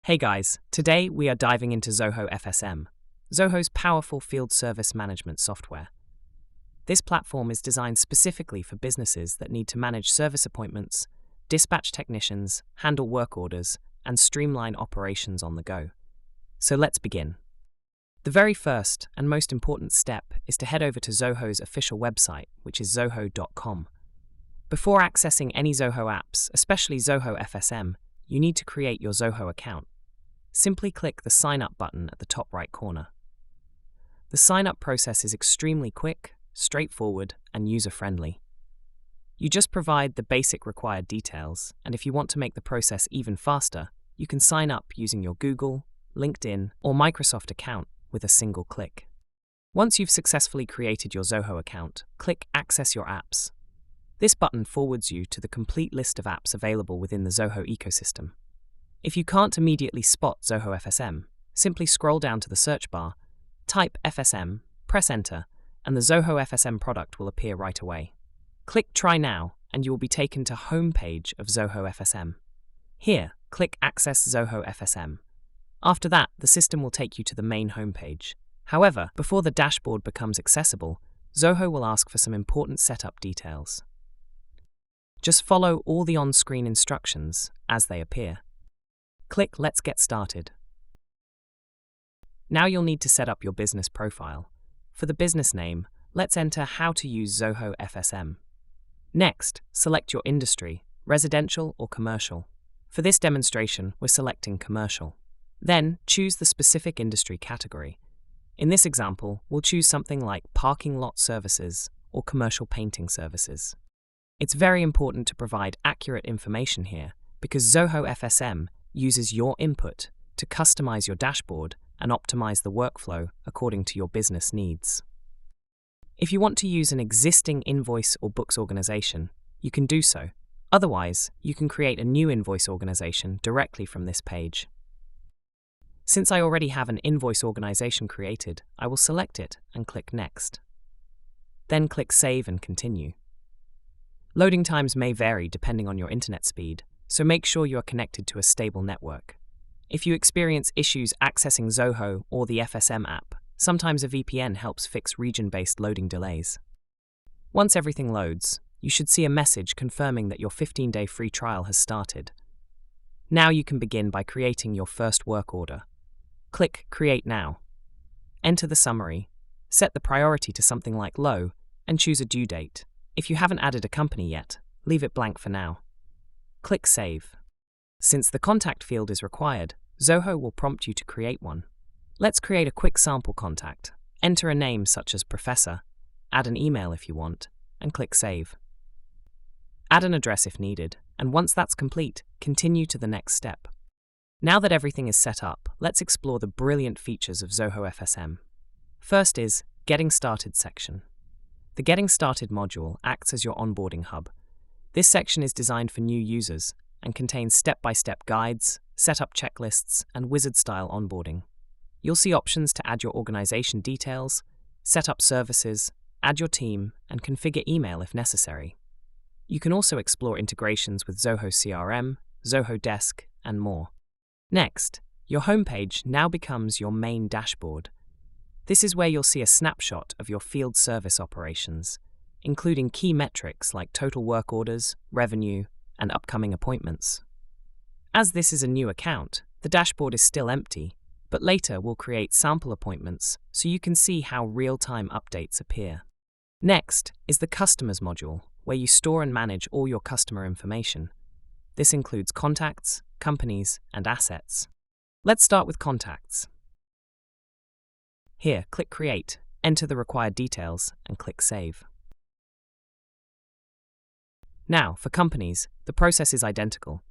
Hey guys, today we are diving into Zoho FSM, Zoho's powerful field service management software. This platform is designed specifically for businesses that need to manage service appointments, dispatch technicians, handle work orders, and streamline operations on the go. So let's begin. The very first and most important step is to head over to Zoho's official website, which is zoho.com. Before accessing any Zoho apps, especially Zoho FSM, you need to create your Zoho account. Simply click the Sign Up button at the top right corner. The sign-up process is extremely quick, straightforward, and user-friendly. You just provide the basic required details, and if you want to make the process even faster, you can sign up using your Google, LinkedIn, or Microsoft account with a single click. Once you've successfully created your Zoho account, click Access Your Apps. This button forwards you to the complete list of apps available within the Zoho ecosystem. If you can't immediately spot Zoho FSM, simply scroll down to the search bar, type FSM, press Enter, and the Zoho FSM product will appear right away. Click Try Now, and you will be taken to Home page of Zoho FSM. Here, click Access Zoho FSM. After that, the system will take you to the main homepage. However, before the dashboard becomes accessible, Zoho will ask for some important setup details. Just follow all the on-screen instructions as they appear. Click Let's Get Started. Now you'll need to set up your business profile. For the business name, let's enter how to use Zoho FSM. Next, select your industry, residential or commercial. For this demonstration, we're selecting commercial. Then, choose the specific industry category. In this example, we'll choose something like parking lot services or commercial painting services. It's very important to provide accurate information here because Zoho FSM uses your input to customize your dashboard and optimize the workflow according to your business needs. If you want to use an existing invoice or books organization, you can do so. Otherwise, you can create a new invoice organization directly from this page. Since I already have an invoice organization created, I will select it and click Next. Then click Save and Continue. Loading times may vary depending on your internet speed, so make sure you are connected to a stable network. If you experience issues accessing Zoho or the FSM app, sometimes a VPN helps fix region-based loading delays. Once everything loads, you should see a message confirming that your 15-day free trial has started. Now you can begin by creating your first work order. Click Create Now. Enter the summary, set the priority to something like low, and choose a due date. If you haven't added a company yet, leave it blank for now. Click Save. Since the contact field is required, Zoho will prompt you to create one. Let's create a quick sample contact. Enter a name such as Professor, add an email if you want, and click Save. Add an address if needed, and once that's complete, continue to the next step. Now that everything is set up, let's explore the brilliant features of Zoho FSM. First is Getting Started section. The Getting Started module acts as your onboarding hub. This section is designed for new users and contains step-by-step guides, setup checklists, and wizard-style onboarding. You'll see options to add your organization details, set up services, add your team, and configure email if necessary. You can also explore integrations with Zoho CRM, Zoho Desk, and more. Next, your homepage now becomes your main dashboard. This is where you'll see a snapshot of your field service operations, including key metrics like total work orders, revenue, and upcoming appointments. As this is a new account, the dashboard is still empty, but later we'll create sample appointments so you can see how real-time updates appear. Next is the Customers module, where you store and manage all your customer information. This includes contacts, companies, and assets. Let's start with contacts. Here, click Create, enter the required details, and click Save. Now, for companies, the process is identical.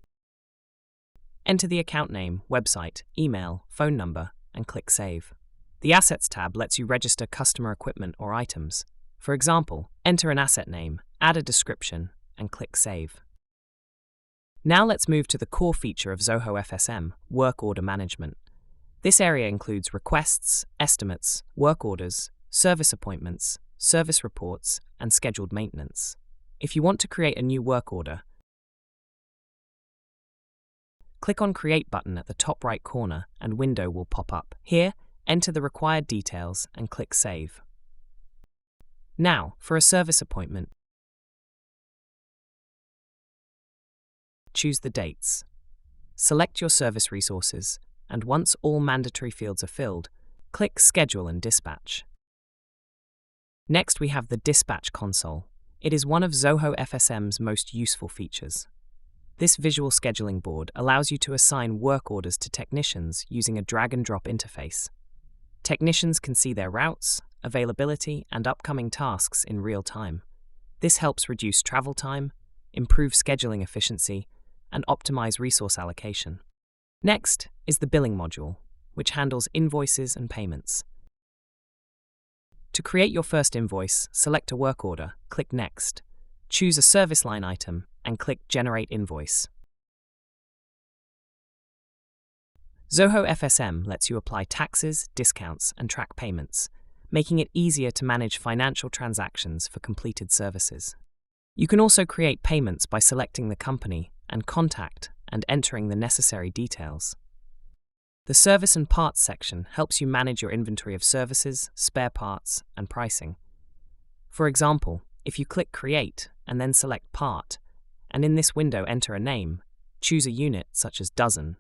Enter the account name, website, email, phone number, and click Save. The Assets tab lets you register customer equipment or items. For example, enter an asset name, add a description, and click Save. Now let's move to the core feature of Zoho FSM, Work Order Management. This area includes requests, estimates, work orders, service appointments, service reports, and scheduled maintenance. If you want to create a new work order, click on Create button at the top right corner and window will pop up. Here, enter the required details and click Save. Now, for a service appointment, choose the dates. Select your service resources, and once all mandatory fields are filled, click Schedule and Dispatch. Next, we have the Dispatch console. It is one of Zoho FSM's most useful features. This visual scheduling board allows you to assign work orders to technicians using a drag-and-drop interface. Technicians can see their routes, availability, and upcoming tasks in real time. This helps reduce travel time, improve scheduling efficiency, and optimize resource allocation. Next is the billing module, which handles invoices and payments. To create your first invoice, select a work order, click Next, choose a service line item, and click Generate Invoice. Zoho FSM lets you apply taxes, discounts, and track payments, making it easier to manage financial transactions for completed services. You can also create payments by selecting the company and contact and entering the necessary details. The Service and Parts section helps you manage your inventory of services, spare parts, and pricing. For example, if you click Create and then select Part, and in this window enter a name, choose a unit such as dozen.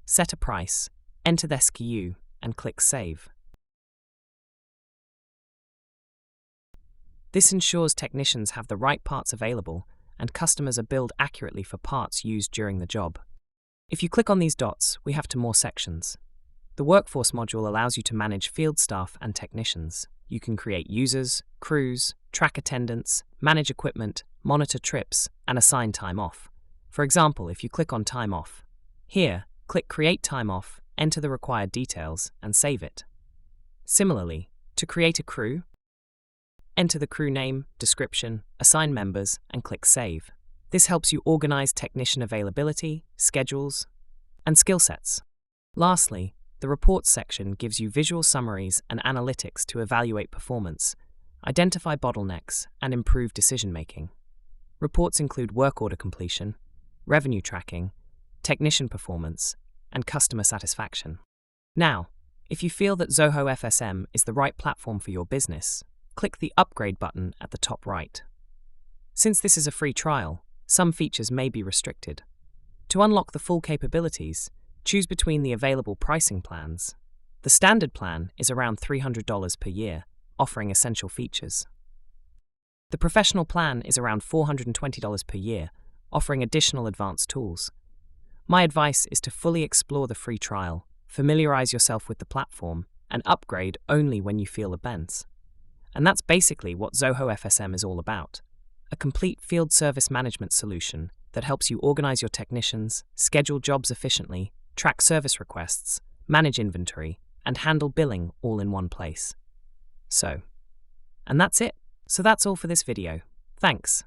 Set a price, enter the SKU, and click Save. This ensures technicians have the right parts available and customers are billed accurately for parts used during the job. If you click on these dots, we have more sections. The Workforce module allows you to manage field staff and technicians. You can create users, crews, track attendance, manage equipment, monitor trips, and assign time off. For example, if you click on Time Off, here, click Create Time Off, enter the required details, and save it. Similarly, to create a crew, enter the crew name, description, assign members, and click Save. This helps you organize technician availability, schedules, and skill sets. Lastly, the Reports section gives you visual summaries and analytics to evaluate performance, identify bottlenecks, and improve decision-making. Reports include work order completion, revenue tracking, technician performance, and customer satisfaction. Now, if you feel that Zoho FSM is the right platform for your business, click the Upgrade button at the top right. Since this is a free trial, some features may be restricted. To unlock the full capabilities, choose between the available pricing plans. The standard plan is around $300 per year, offering essential features. The professional plan is around $420 per year, offering additional advanced tools. My advice is to fully explore the free trial, familiarize yourself with the platform, and upgrade only when you feel the bends. And that's basically what Zoho FSM is all about. A complete field service management solution that helps you organize your technicians, schedule jobs efficiently, track service requests, manage inventory, and handle billing all in one place. And that's it. So that's all for this video. Thanks.